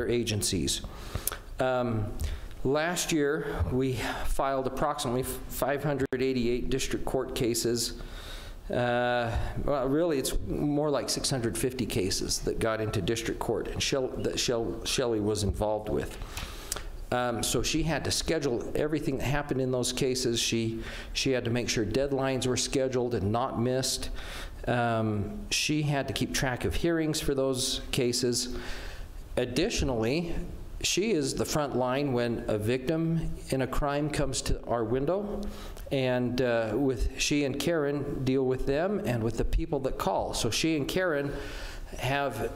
agencies. Last year, we filed approximately 588 district court cases. Well, really, it's more like 650 cases that got into district court and that Shelley was involved with. So she had to schedule everything that happened in those cases. She had to make sure deadlines were scheduled and not missed. She had to keep track of hearings for those cases. Additionally, she is the front line when a victim in a crime comes to our window, and she and Karen deal with them and with the people that call. So she and Karen have,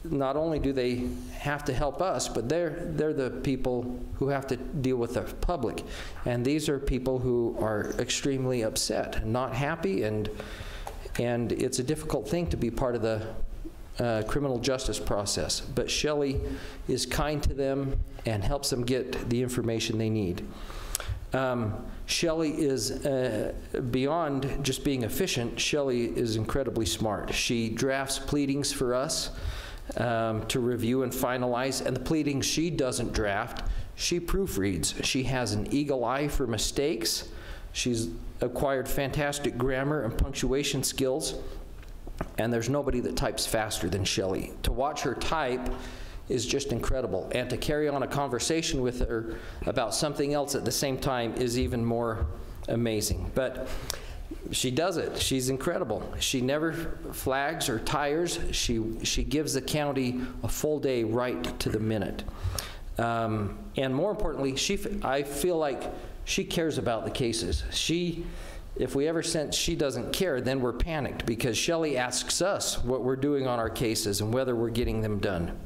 not only do they have to help us, but they're the people who have to deal with the public. And these are people who are extremely upset and not happy, and it's a difficult thing to be part of the criminal justice process. But Shelley is kind to them and helps them get the information they need. Shelley is, beyond just being efficient, Shelley is incredibly smart. She drafts pleadings for us to review and finalize, and the pleadings she doesn't draft, she proofreads. She has an eagle eye for mistakes. She's acquired fantastic grammar and punctuation skills, and there's nobody that types faster than Shelley. To watch her type is just incredible, and to carry on a conversation with her about something else at the same time is even more amazing. But she does it. She's incredible. She never flags or tires. She gives the county a full day right to the minute. And more importantly, I feel like she cares about the cases. If we ever sense she doesn't care, then we're panicked, because Shelley asks us what we're doing on our cases and whether we're getting them done.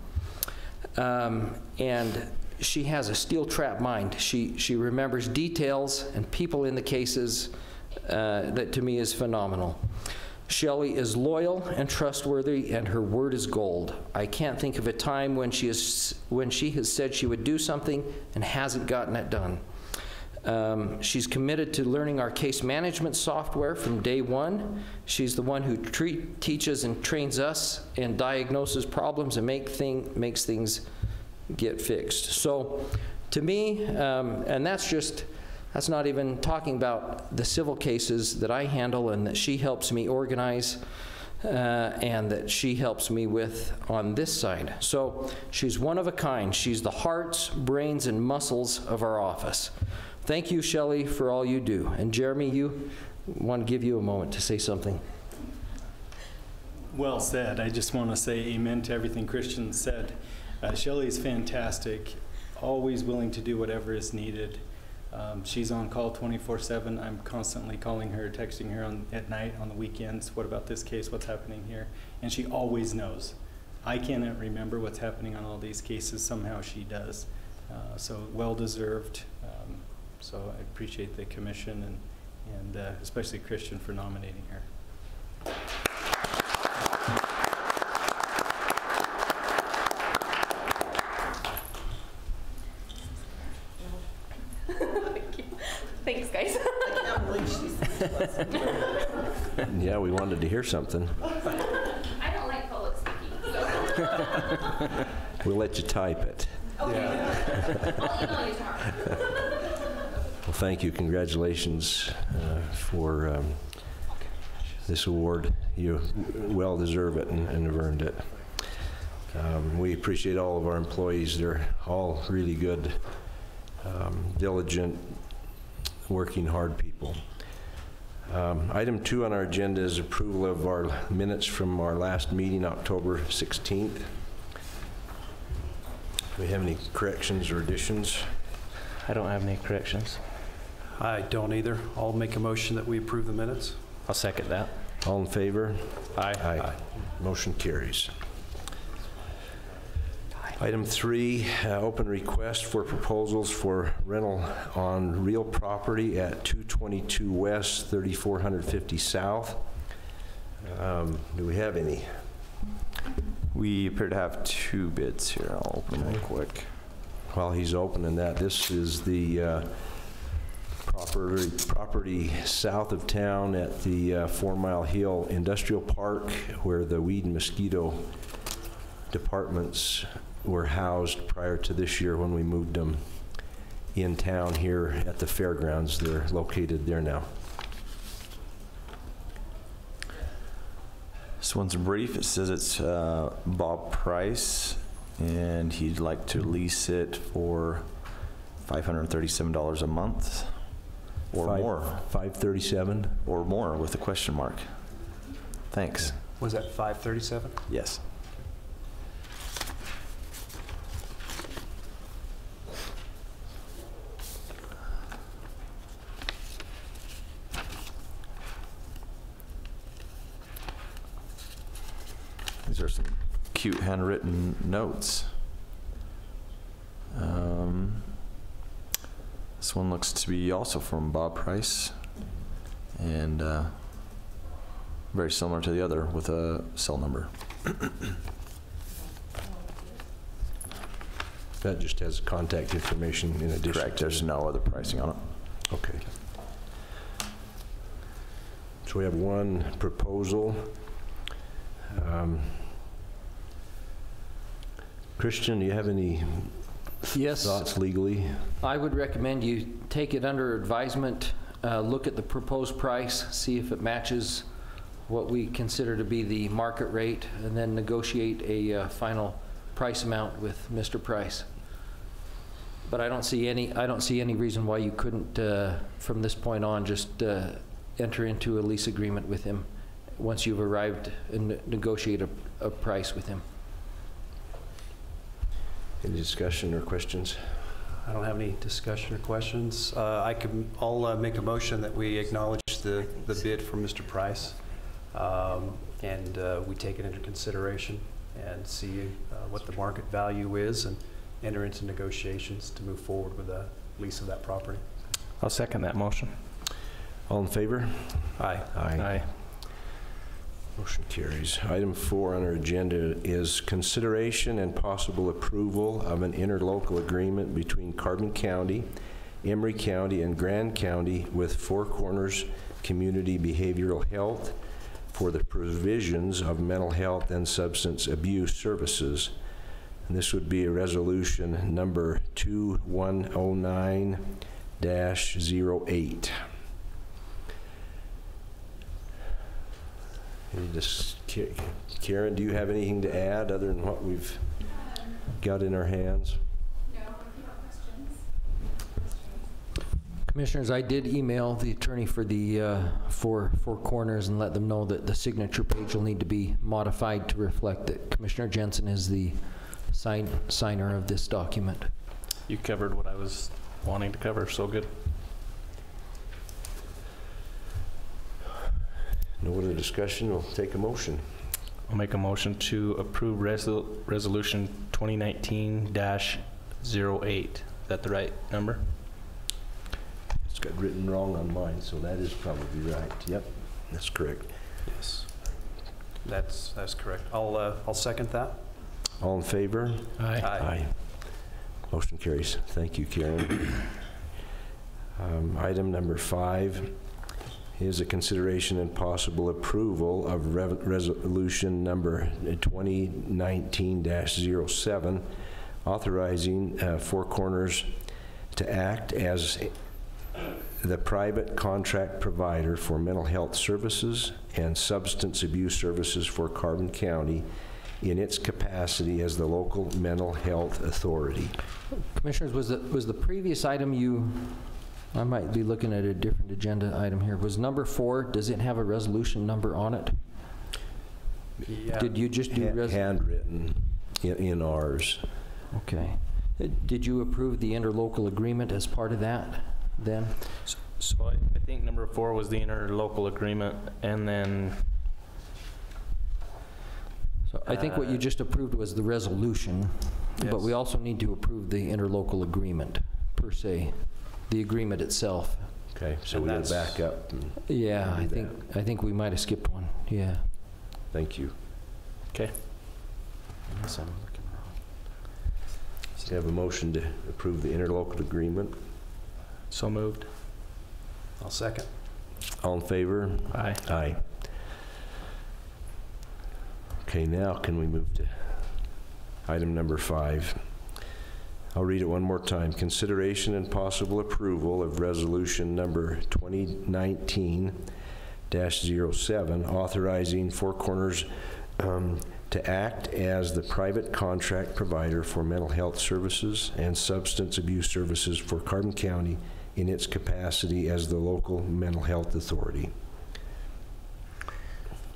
And she has a steel trap mind. She remembers details and people in the cases that to me is phenomenal. Shelley is loyal and trustworthy, and her word is gold. I can't think of a time when she has said she would do something and hasn't gotten it done. She's committed to learning our case management software from day one. She's the one who teaches and trains us and diagnoses problems and makes things get fixed. So to me, and that's not even talking about the civil cases that I handle and that she helps me organize and that she helps me with on this side. So she's one of a kind. She's the hearts, brains, and muscles of our office. Thank you, Shelley, for all you do. And Jeremy, you want to give you a moment to say something. Well said. I just want to say amen to everything Christian said. Shelley is fantastic, always willing to do whatever is needed. She's on call 24/7. I'm constantly calling her, texting her at night, on the weekends. What about this case? What's happening here? And she always knows. I cannot remember what's happening on all these cases. Somehow she does. So well-deserved. So I appreciate the commission and especially Christian for nominating her. Thanks, guys. I can't believe she's Yeah, we wanted to hear something. I don't like public speaking, so. We'll let you type it. Okay. Yeah. I'll email you tomorrow. Well, thank you. Congratulations for this award. You well deserve it and have earned it. We appreciate all of our employees. They're all really good, diligent, working hard people. Item 2 on our agenda is approval of our minutes from our last meeting, October 16th. Do we have any corrections or additions? I don't have any corrections. I don't either. I'll make a motion that we approve the minutes. I'll second that. All in favor? Aye. Aye. Motion carries. Item 3, open request for proposals for rental on real property at 222 West, 3450 South. Do we have any? We appear to have 2 bids here. I'll open real quick. While he's opening that, this is the property south of town at the 4 Mile Hill Industrial Park, where the weed and mosquito departments were housed prior to this year when we moved them in town here at the fairgrounds. They're located there now. This one's brief. It says it's Bob Price, and he'd like to lease it for $537 a month or more. $537? Or more with a question mark. Thanks. Was that 537? Yes. These are some cute handwritten notes. This one looks to be also from Bob Price, and very similar to the other with a cell number. That just has contact information in addition. Correct. There's no other pricing on it. Okay. So we have one proposal. Christian, do you have any Yes, thoughts legally? I would recommend you take it under advisement, look at the proposed price, see if it matches what we consider to be the market rate, and then negotiate a final price amount with Mr. Price. But I don't see any reason why you couldn't, from this point on, just enter into a lease agreement with him once you've arrived and negotiate a price with him. Any discussion or questions? I don't have any discussion or questions. I'll make a motion that we acknowledge the bid from Mr. Price, and we take it into consideration and see what the market value is and enter into negotiations to move forward with a lease of that property. I'll second that motion. All in favor? Aye. Aye. Motion carries. Item 4 on our agenda is consideration and possible approval of an interlocal agreement between Carbon County, Emery County, and Grand County with Four Corners Community Behavioral Health for the provisions of mental health and substance abuse services. And this would be a resolution number 2109-08. Karen, do you have anything to add other than what we've got in our hands? No, if you have questions. Commissioners, I did email the attorney for the Four Corners and let them know that the signature page will need to be modified to reflect that Commissioner Jensen is the signer of this document. You covered what I was wanting to cover, so good. No other discussion, we'll take a motion. I'll make a motion to approve resolution 2019-08. Is that the right number? It's got written wrong on mine, so that is probably right. Yep, that's correct. Yes. That's correct. I'll second that. All in favor? Aye. Aye. Motion carries. Thank you, Karen. Item number 5 is a consideration and possible approval of resolution number 2019-07, authorizing Four Corners to act as the private contract provider for mental health services and substance abuse services for Carbon County in its capacity as the local mental health authority. Commissioners, was the previous item I might be looking at a different agenda item here. Was number 4, does it have a resolution number on it? Yeah. Did you just do handwritten in ours? Okay. Did you approve the interlocal agreement as part of that then? So I think number 4 was the interlocal agreement, and then So I think what you just approved was the resolution, but we also need to approve the interlocal agreement per se, the agreement itself. Okay, so And we're going to that's- back up. And Yeah, do I think we might have skipped one. Yeah. thank you. okay. Unless I'm looking wrong. Do you have a motion to approve the interlocal agreement? So moved. I'll second. All in favor? Aye. Aye. Okay, now can we move to Item number 5. I'll read it one more time. Consideration and possible approval of resolution number 2019-07, authorizing Four Corners to act as the private contract provider for mental health services and substance abuse services for Carbon County in its capacity as the local mental health authority.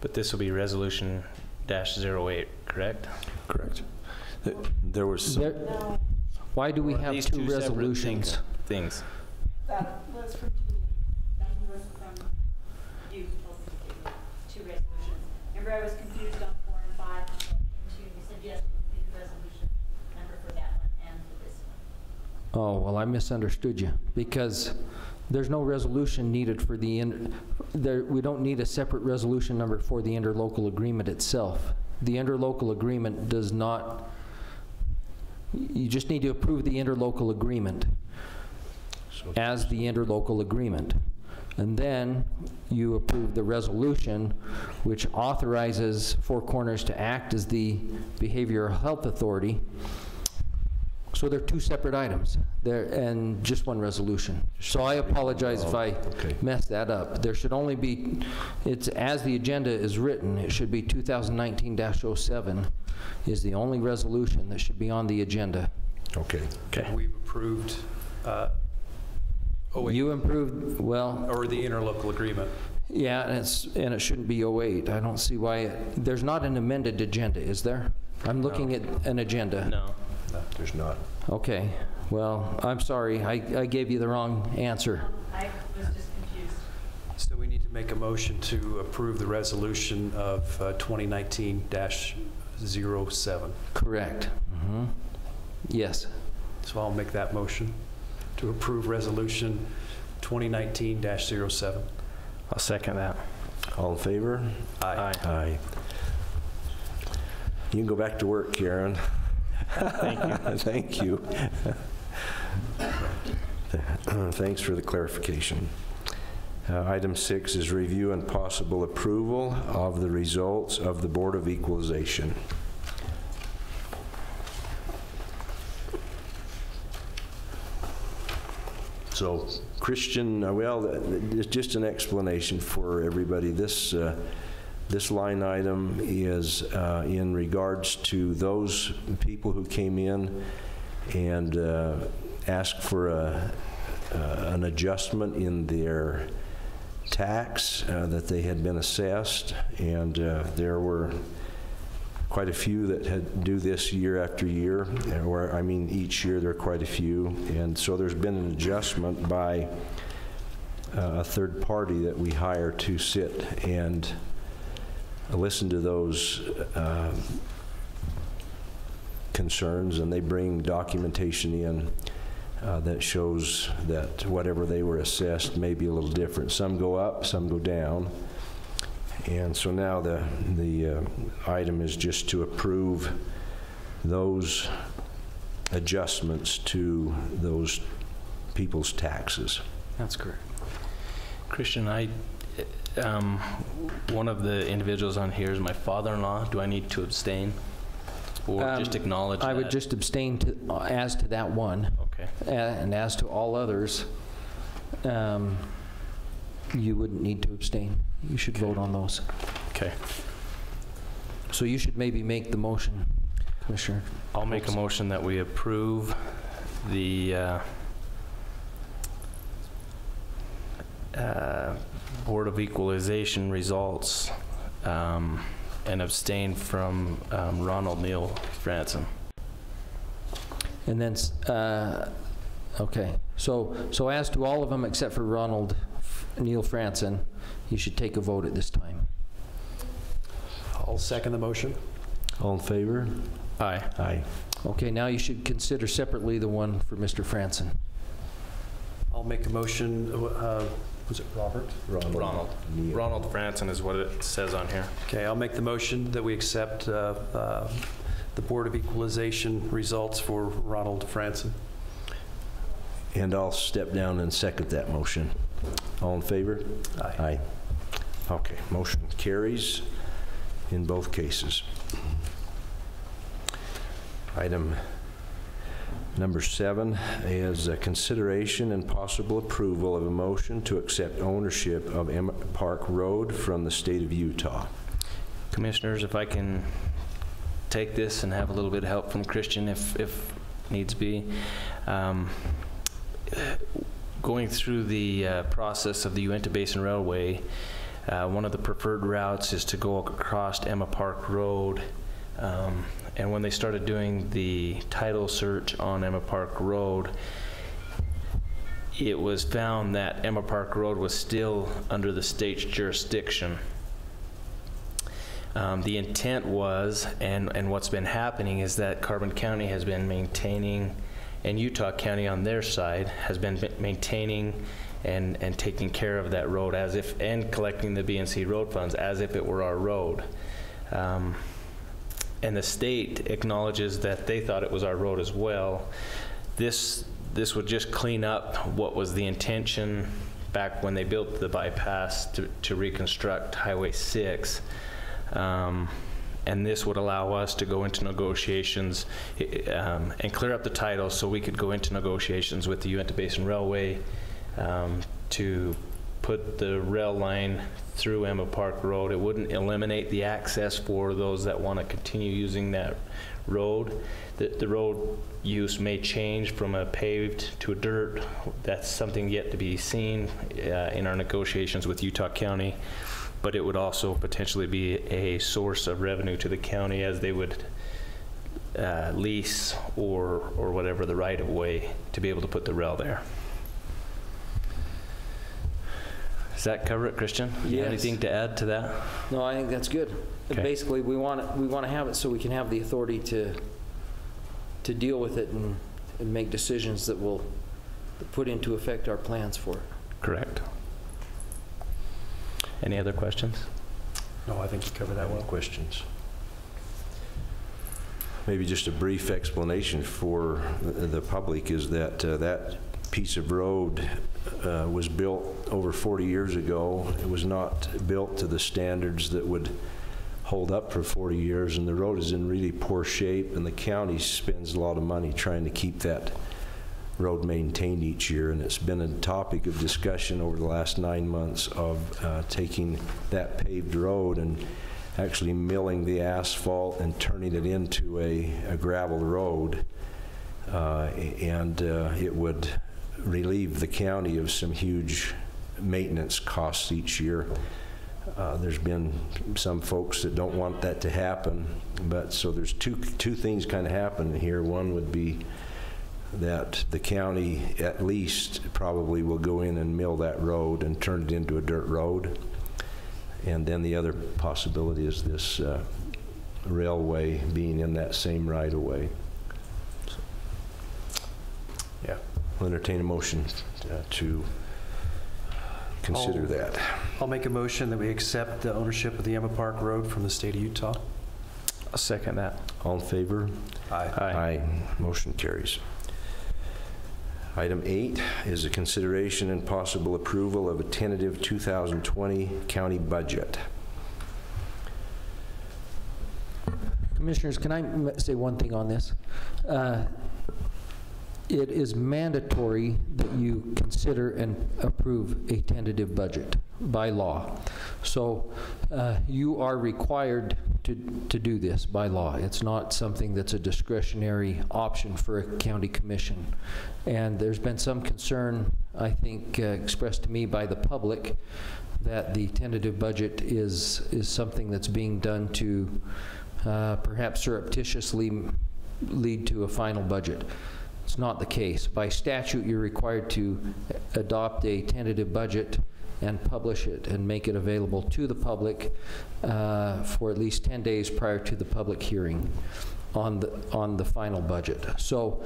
But this will be resolution -08, correct? Correct. There was some, Why do we Or are have these two separate resolutions? Things. That was from Jeannie. That was from you, two resolutions. Remember, I was confused on 4 and 5, and so you said yes, we need a resolution number for that one and for this one. Oh, well, I misunderstood you, because there's no resolution needed for the, we don't need a separate resolution number for the interlocal agreement itself. The interlocal agreement does not, you just need to approve the interlocal agreement as the interlocal agreement. And then you approve the resolution which authorizes Four Corners to act as the behavioral health authority. So they're two separate items, and just one resolution. So I apologize if I messed that up. There should only be, it's as the agenda is written, it should be 2019-07 is the only resolution that should be on the agenda. Okay. We've approved, You improved, well, or the interlocal agreement. yeah, and it shouldn't be 08. I don't see why, there's not an amended agenda, is there? I'm looking at an agenda. No. No, there's not. Okay, well, I'm sorry, I gave you the wrong answer. I was just confused. So we need to make a motion to approve the resolution of 2019-07. Correct. Yes. So I'll make that motion to approve resolution 2019-07. I'll second that. All in favor? Aye. Aye. You can go back to work, Karen. Thank you. Thank you. Thanks for the clarification. Item 6 is review and possible approval of the results of the Board of Equalization. So, Christian, well, just an explanation for everybody. This line item is in regards to those people who came in and asked for an adjustment in their tax that they had been assessed, and there were quite a few that had do this year after year, or I mean each year there are quite a few, and so there's been an adjustment by a third party that we hire to sit and listen to those concerns, and they bring documentation in that shows that whatever they were assessed may be a little different. Some go up, some go down. And so now the item is just to approve those adjustments to those people's taxes. That's correct. Christian, one of the individuals on here is my father-in-law. Do I need to abstain? Or just acknowledge that? I would just abstain as to that one. Okay. And as to all others, you wouldn't need to abstain. You should vote on those. Okay. So you should maybe make the motion, Commissioner. I'll make a motion that we approve the Board of Equalization results and abstain from Ronald Neal Franson. And then, okay. So as to all of them except for Ronald Neal Franson, you should take a vote at this time. I'll second the motion. All in favor? Aye. Aye. Okay, now you should consider separately the one for Mr. Franson. I'll make a motion, was it Robert? Ronald. Neal. Ronald Franson is what it says on here. Okay, I'll make the motion that we accept the Board of Equalization results for Ronald Franson. And I'll step down and second that motion. All in favor? Aye. Aye. Okay, motion carries in both cases. Item number 7 is a consideration and possible approval of a motion to accept ownership of Emmett Park Road from the state of Utah. Commissioners, if I can take this and have a little bit of help from Christian if needs be. Going through the process of the Uinta Basin Railway, one of the preferred routes is to go across Emmett Park Road. And when they started doing the title search on Emmett Park Road, it was found that Emmett Park Road was still under the state's jurisdiction. The intent was, and what's been happening is that Carbon County has been maintaining, and Utah County on their side has been maintaining and taking care of that road as if, and collecting the BNC road funds as if it were our road. And the state acknowledges that they thought it was our road as well. This would just clean up what was the intention back when they built the bypass to reconstruct Highway 6. And this would allow us to go into negotiations and clear up the title so we could go into negotiations with the Uinta Basin Railway to put the rail line through Emmett Park Road. It wouldn't eliminate the access for those that want to continue using that road. The road use may change from a paved to a dirt. That's something yet to be seen in our negotiations with Utah County. But it would also potentially be a source of revenue to the county as they would lease or whatever the right of way to be able to put the rail there. Does that cover it, Christian? Yes. Anything to add to that? No, I think that's good. Okay. Basically, we want to have it so we can have the authority to deal with it and make decisions that will put into effect our plans for it. Correct. Any other questions? No, I think you covered that well. Questions? Maybe just a brief explanation for the public is that that piece of road was built over 40 years ago. It was not built to the standards that would hold up for 40 years, and the road is in really poor shape, and the county spends a lot of money trying to keep that road maintained each year, and it's been a topic of discussion over the last 9 months of taking that paved road and actually milling the asphalt and turning it into a gravel road, and it would relieve the county of some huge maintenance costs each year. There's been some folks that don't want that to happen, but so there's two things kind of happen here. One would be that the county at least probably will go in and mill that road and turn it into a dirt road. And then the other possibility is this railway being in that same right of way. So, yeah, I'll entertain a motion to consider that. I'll make a motion that we accept the ownership of the Emmett Park Road from the state of Utah. I'll second that. All in favor? Aye. Aye. Motion carries. Item 8 is a consideration and possible approval of a tentative 2020 county budget. Commissioners, can I say one thing on this? It is mandatory that you consider and approve a tentative budget by law. So you are required to do this by law. It's not something that's a discretionary option for a county commission. And there's been some concern, I think, expressed to me by the public that the tentative budget is something that's being done to perhaps surreptitiously lead to a final budget. It's not the case. By statute, you're required to adopt a tentative budget and publish it and make it available to the public for at least 10 days prior to the public hearing on the final budget. So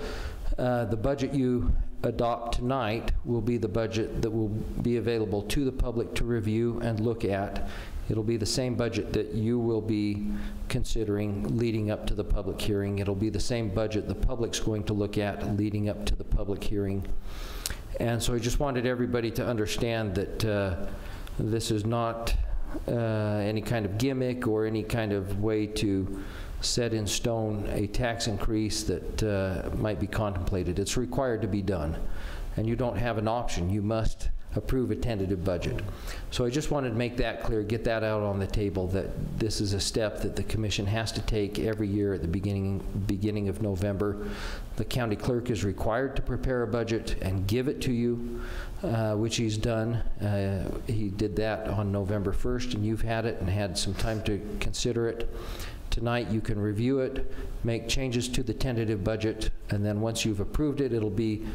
the budget you adopt tonight will be the budget that will be available to the public to review and look at. It'll be the same budget that you will be considering leading up to the public hearing. It'll be the same budget the public's going to look at leading up to the public hearing. And so I just wanted everybody to understand that this is not any kind of gimmick or any kind of way to set in stone a tax increase that might be contemplated. It's required to be done, and you don't have an option. You must approve a tentative budget. So I just wanted to make that clear, get that out on the table, that this is a step that the commission has to take every year at the beginning of November. The county clerk is required to prepare a budget and give it to you, which he's done. He did that on November 1st, and you've had it and had some time to consider it. Tonight you can review it, make changes to the tentative budget, and then once you've approved it, it'll be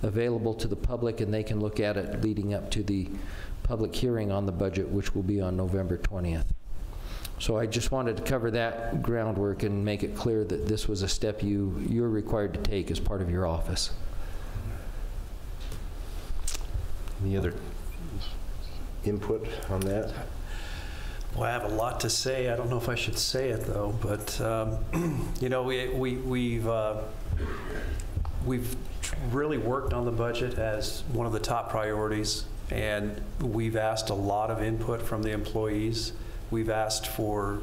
available to the public, and they can look at it leading up to the public hearing on the budget, which will be on November 20th. So I just wanted to cover that groundwork and make it clear that this was a step you're required to take as part of your office. Any other input on that? Well, I have a lot to say. I don't know if I should say it, though, but, you know, we've really worked on the budget as one of the top priorities, and we've asked a lot of input from the employees. We've asked for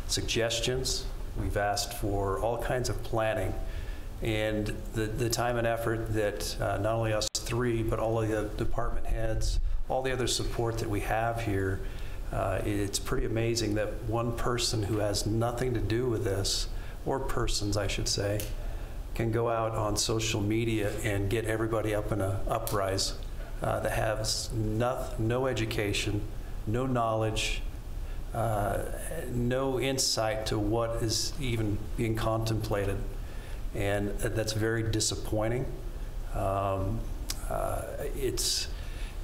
suggestions. We've asked for all kinds of planning. And the time and effort that not only us three, but all of the department heads, all the other support that we have here, it's pretty amazing that one person who has nothing to do with this, or persons, I should say, can go out on social media and get everybody up in an uprise that has no education, no knowledge, no insight to what is even being contemplated. And that's very disappointing.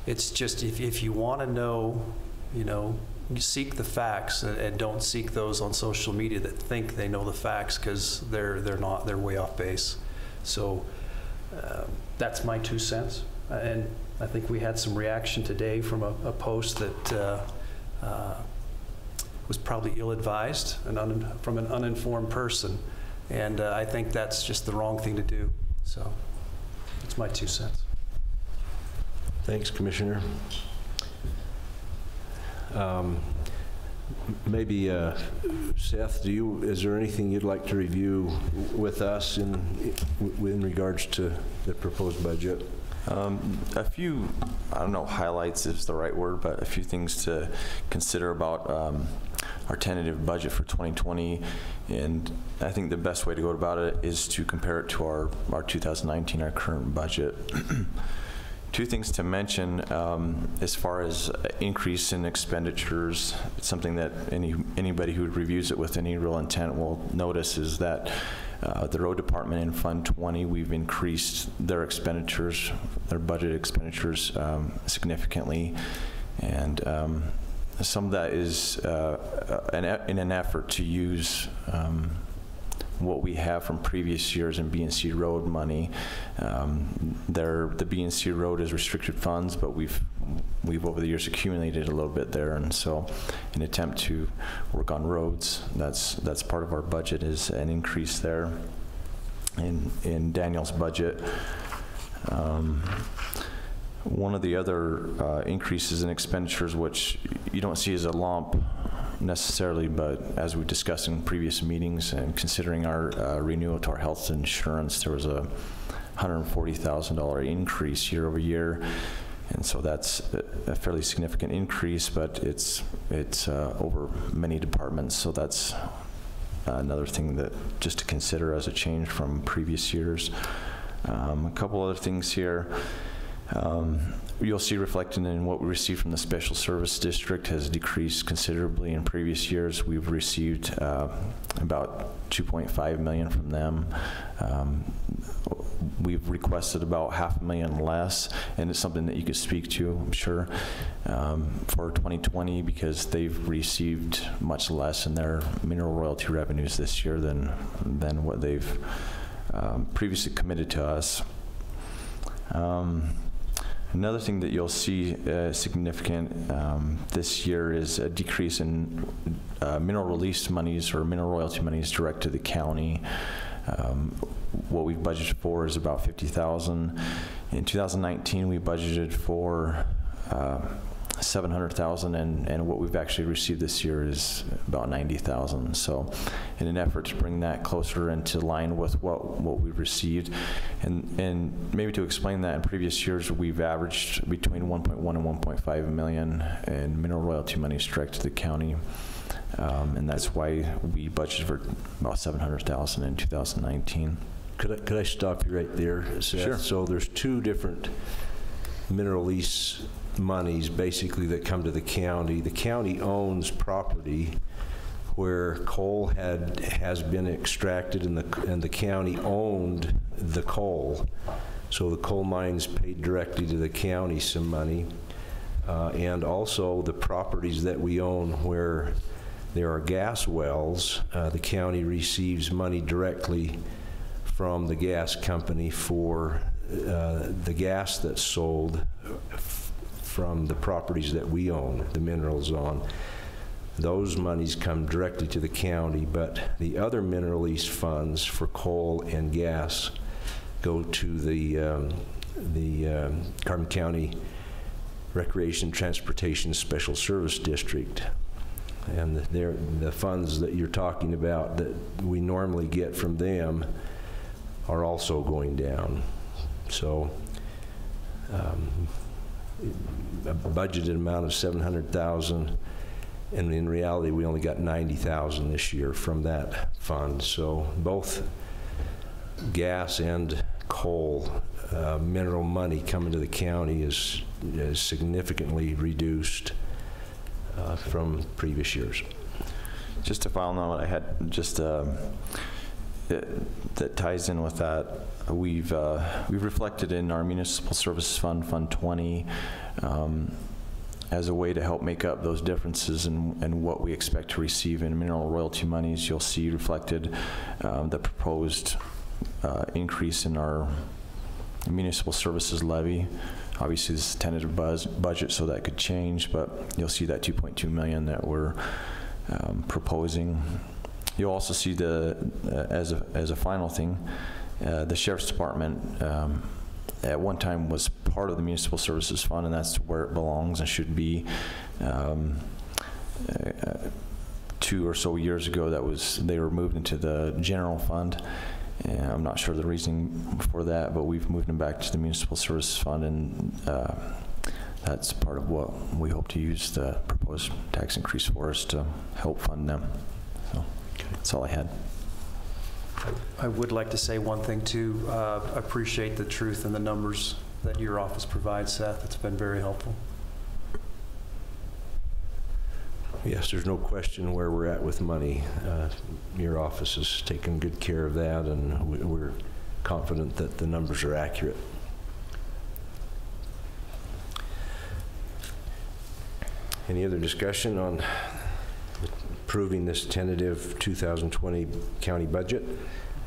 It's just, if you want to know, you know, you seek the facts, and don't seek those on social media that think they know the facts, because they're not, they're way off base. So that's my 2 cents. And I think we had some reaction today from a post that was probably ill-advised and from an uninformed person. And I think that's just the wrong thing to do. So that's my 2 cents. Thanks, Commissioner. Maybe Seth, is there anything you'd like to review with us in regards to the proposed budget? A few, I don't know, highlights is the right word, but a few things to consider about our tentative budget for 2020. And I think the best way to go about it is to compare it to our 2019, our current budget. Two things to mention as far as increase in expenditures. It's something that anybody who reviews it with any real intent will notice, is that the road department in Fund 20, we've increased their expenditures, their budget expenditures significantly. And some of that is in an effort to use what we have from previous years in B&C Road money. The B&C Road is restricted funds, but we've over the years accumulated a little bit there, and so in an attempt to work on roads, that's part of our budget, is an increase there. In Daniel's budget, one of the other increases in expenditures, which you don't see as a lump necessarily, but as we discussed in previous meetings, and considering our renewal to our health insurance, there was a $140,000 increase year over year, and so that's a fairly significant increase, but it's over many departments, so that's another thing that just to consider as a change from previous years. A couple other things here. You'll see reflected in what we received from the Special Service District has decreased considerably in previous years. We've received about $2.5 million from them. We've requested about $500,000 less, and it's something that you could speak to, I'm sure, for 2020, because they've received much less in their mineral royalty revenues this year than what they've previously committed to us. Another thing that you'll see significant this year is a decrease in mineral release monies or mineral royalty monies direct to the county. What we've budgeted for is about $50,000. In 2019, we budgeted for $700,000, and what we've actually received this year is about $90,000. So in an effort to bring that closer into line with what we've received, and maybe to explain that, in previous years we've averaged between 1.1 and 1.5 million in mineral royalty monies direct to the county, and that's why we budgeted for about $700,000 in 2019. Could I stop you right there, Seth? Sure. So there's two different mineral lease monies basically that come to the county. The county owns property where coal has been extracted, and the county owned the coal. So the coal mines paid directly to the county some money, and also the properties that we own where there are gas wells, the county receives money directly from the gas company for the gas that's sold from the properties that we own, the minerals on. Those monies come directly to the county, but the other mineral lease funds for coal and gas go to the Carbon County Recreation Transportation Special Service District. And the funds that you're talking about that we normally get from them are also going down. So a budgeted amount of $700,000, and in reality we only got $90,000 this year from that fund. So both gas and coal mineral money coming to the county is significantly reduced from previous years. Just a final note, I had just that ties in with that. We've reflected in our Municipal Services Fund, Fund 20, as a way to help make up those differences in what we expect to receive in mineral royalty monies. You'll see reflected the proposed increase in our municipal services levy. Obviously, this is a tentative budget, so that could change, but you'll see that $2.2 million that we're proposing. You'll also see as a final thing, the Sheriff's Department at one time was part of the Municipal Services Fund, and that's where it belongs and should be. 2 or so years ago, they were moved into the general fund. And I'm not sure the reasoning for that, but we've moved them back to the Municipal Services Fund, and that's part of what we hope to use the proposed tax increase for, us to help fund them. So that's all I had. I would like to say one thing too. Appreciate the truth and the numbers that your office provides, Seth. It's been very helpful. Yes, there's no question where we're at with money. Your office has taken good care of that, and we're confident that the numbers are accurate. Any other discussion on approving this tentative 2020 county budget?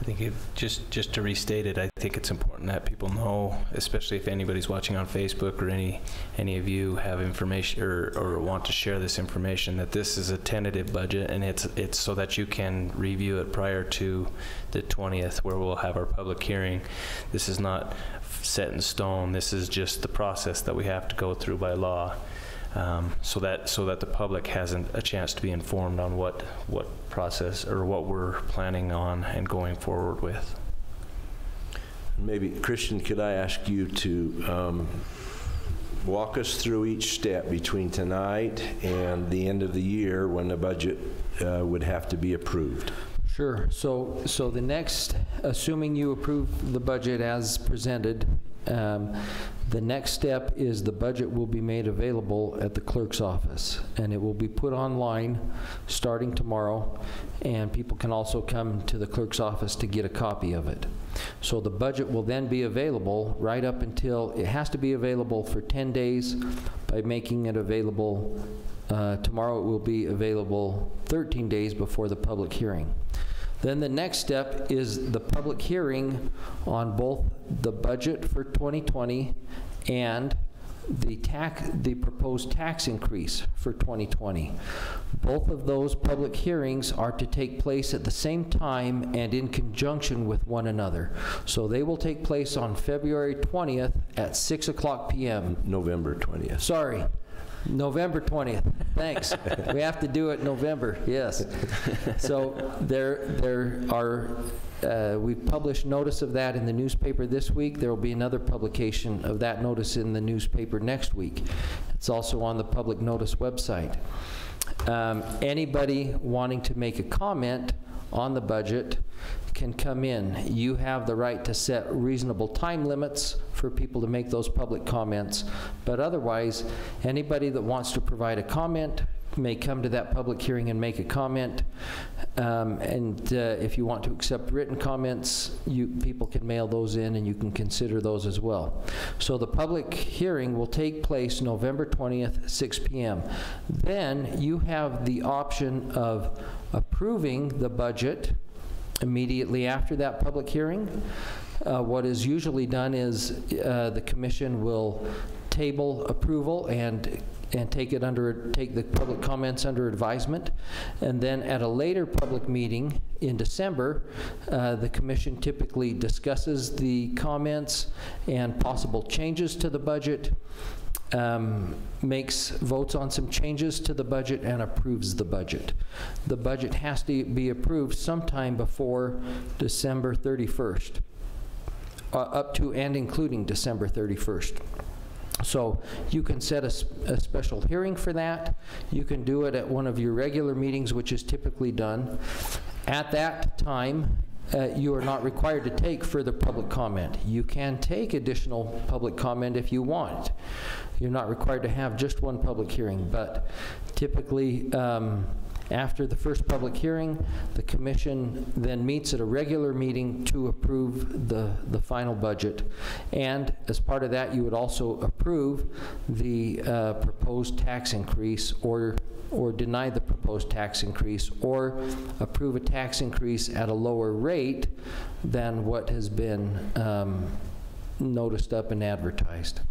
I think just to restate it, I think it's important that people know, especially if anybody's watching on Facebook or any of you have information or want to share this information, that this is a tentative budget, and it's so that you can review it prior to the 20th, where we'll have our public hearing. This is not set in stone. This is just the process that we have to go through by law. So that the public has a chance to be informed on what process or what we're planning on and going forward with. Maybe, Christian, could I ask you to walk us through each step between tonight and the end of the year when the budget would have to be approved? Sure. So the next, assuming you approve the budget as presented, the next step is the budget will be made available at the clerk's office, and it will be put online starting tomorrow, and people can also come to the clerk's office to get a copy of it. So the budget will then be available right up until, it has to be available for 10 days by making it available. Tomorrow it will be available 13 days before the public hearing. Then the next step is the public hearing on both the budget for 2020 and the proposed tax increase for 2020. Both of those public hearings are to take place at the same time and in conjunction with one another. So they will take place on February 20th at 6:00 p.m. November 20th. Sorry. November 20th, thanks. We have to do it November, yes. So there are, we've published notice of that in the newspaper this week. There will be another publication of that notice in the newspaper next week. It's also on the public notice website. Anybody wanting to make a comment on the budget can come in. You have the right to set reasonable time limits for people to make those public comments, but otherwise, anybody that wants to provide a comment may come to that public hearing and make a comment. If you want to accept written comments, people can mail those in and you can consider those as well. So the public hearing will take place November 20th, 6 p.m. Then you have the option of approving the budget immediately after that public hearing. What is usually done is the commission will table approval and take the public comments under advisement, and then at a later public meeting in December, the commission typically discusses the comments and possible changes to the budget, votes on some changes to the budget, and approves the budget. The budget has to be approved sometime before December 31st, up to and including December 31st. So you can set a special hearing for that. You can do it at one of your regular meetings, which is typically done. At that time, you are not required to take further public comment. You can take additional public comment if you want. You're not required to have just one public hearing, but typically after the first public hearing, the commission then meets at a regular meeting to approve the final budget. And as part of that, you would also approve the proposed tax increase, or deny the proposed tax increase, or approve a tax increase at a lower rate than what has been noticed up and advertised.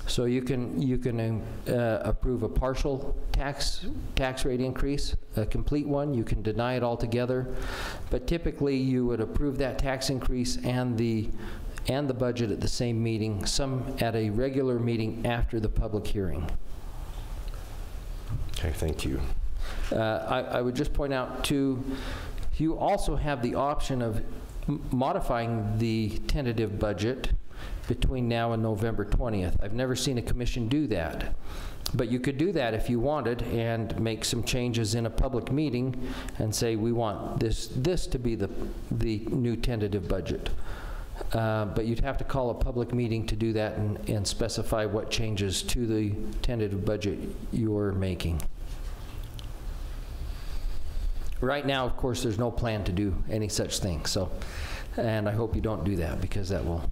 So you can approve a partial tax rate increase, a complete one. You can deny it altogether, but typically you would approve that tax increase and the budget at the same meeting, some at a regular meeting after the public hearing. Okay, thank you. I would just point out too, you also have the option of modifying the tentative budget between now and November 20th. I've never seen a commission do that, but you could do that if you wanted and make some changes in a public meeting and say, we want this to be the new tentative budget. But you'd have to call a public meeting to do that and specify what changes to the tentative budget you're making. Right now, of course, there's no plan to do any such thing, so. And I hope you don't do that, because that will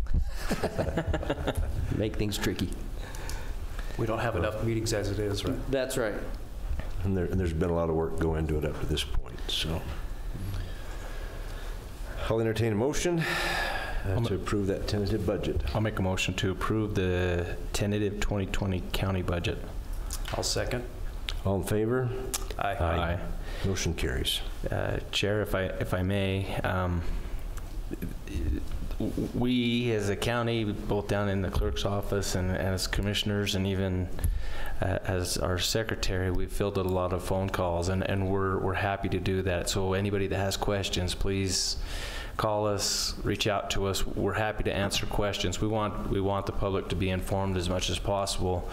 make things tricky. We don't have enough meetings as it is, right? That's right. And there's been a lot of work go into it up to this point, so. I'll entertain a motion to approve that tentative budget. I'll make a motion to approve the tentative 2020 county budget. I'll second. All in favor? Aye. Aye. Motion carries. Chair, if I may, we as a county, both down in the clerk's office and as commissioners, and even as our secretary, we've fielded a lot of phone calls, and we're happy to do that. So anybody that has questions, please call us, reach out to us. We're happy to answer questions. We want the public to be informed as much as possible.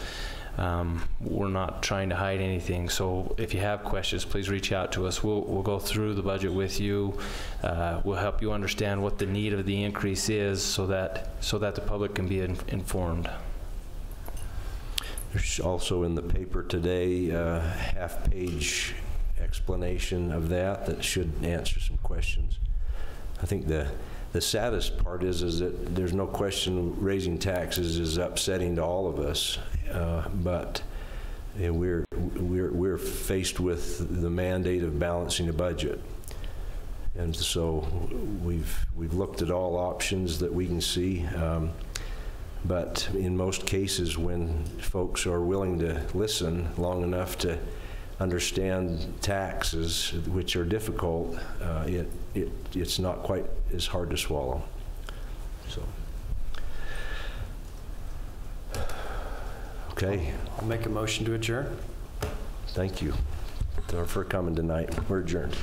We're not trying to hide anything, so if you have questions, please reach out to us. We'll go through the budget with you. We'll help you understand what the need of the increase is, so that the public can be informed. There's also in the paper today a half-page explanation of that should answer some questions. I think the saddest part is that there's no question raising taxes is upsetting to all of us, but we're faced with the mandate of balancing a budget, and so we've looked at all options that we can see, but in most cases, when folks are willing to listen long enough to understand taxes, which are difficult, it's not quite as hard to swallow. So, Okay, I'll make a motion to adjourn. thank you for coming tonight. We're adjourned.